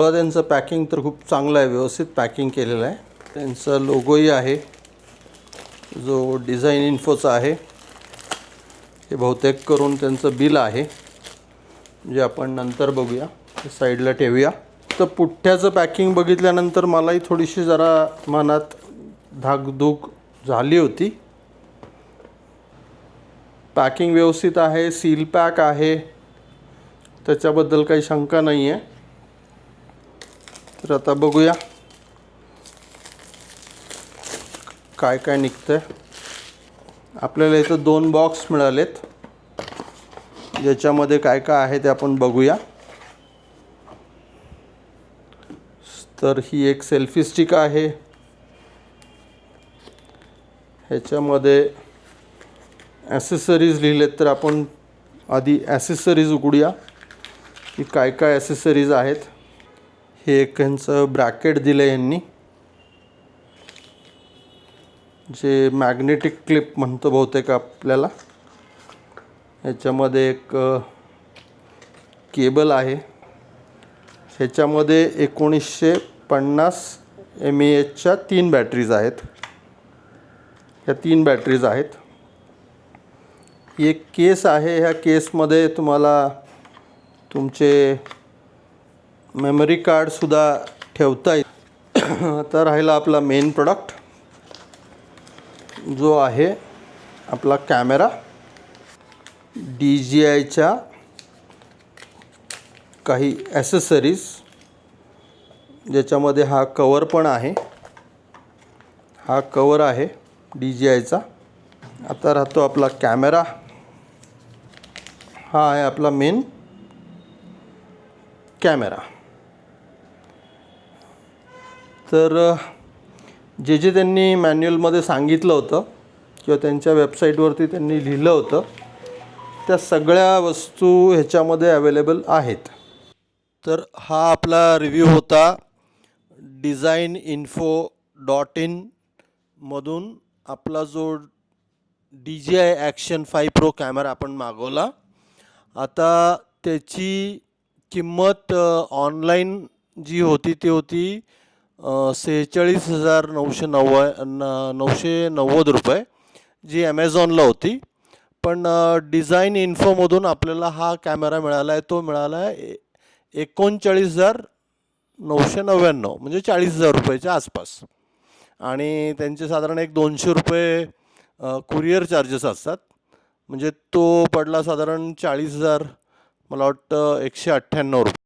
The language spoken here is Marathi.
त्यांचं पॅकिंग तर खूप चांगलं आहे, व्यवस्थित पॅकिंग केलेलं आहे. त्यांचा लोगोही आहे जो डिझाईन इन्फोचा आहे. हे बहुतेक करून त्यांचं बिल आहे, जे आपण नंतर बघूया, साईडला ठेवूया. तर पुठ्ठ्याचं पॅकिंग बघितल्यानंतर मलाही थोडीशी जरा मनात धाकधूक झाली होती. पॅकिंग व्यवस्थित आहे, सील पॅक आहे, त्याच्याबद्दल काही शंका नाही आहे. तर आता बघूया काय काय निघतंय. आपल्याला इथं 2 बॉक्स मिळालेत, ज्याच्यामध्ये काय काय आहे ते आपण बघूया. तर ही एक सेल्फी स्टिक आहे. ह्याच्यामध्ये ॲसेसरीज लिहिलेत, तर आपण आधी ॲसेसरीज उघडूया की काय काय ॲसेसरीज आहेत. हे एक ह्यांचं ब्रॅकेट दिलं आहे यांनी, जे मॅग्नेटिक क्लिप म्हणतो बहुतेक आपल्याला. ह्याच्यामध्ये एक केबल आहे. ह्याच्यामध्ये 1950 mAhच्या 3 बॅटरीज आहेत. ह्या 3 बॅटरीज आहेत. ही एक केस आहे. ह्या केसमध्ये तुम्हाला तुमचे मेमरी कार्डसुद्धा ठेवता येईल. आता राहिला आपला मेन प्रोडक्ट, जो आहे आपला कॅमेरा. DJIच्या काही ॲसेसरीज, ज्याच्यामध्ये हा कवर पण आहे. हा कवर आहे DJIचा. आता राहतो आपला कॅमेरा. हा आहे आपला मेन कॅमेरा. तर जे जे त्यांनी मॅन्युअलमध्ये सांगितलं होतं किंवा त्यांच्या वेबसाईटवरती त्यांनी लिहिलं होतं, त्या सगळ्या वस्तू ह्याच्यामध्ये अवेलेबल आहेत. तर हा आपला रिव्ह्यू होता designinfo.in मधून. आपला जो DJI Action 5 Pro कॅमेरा आपण मागवला. आता त्याची किंमत ऑनलाईन जी होती ती होती 46,990 रुपये, जी ॲमेझॉनला होती. पण डिझाईन इन्फोमधून आपल्याला हा कॅमेरा मिळाला आहे. तो मिळाला आहे 39,999, म्हणजे 40,000 रुपयाच्या आसपास. आणि त्यांचे साधारण एक 200 रुपये कुरिअर चार्जेस असतात. म्हणजे तो पडला साधारण 40,000, मला वाटतं 198 रुपये.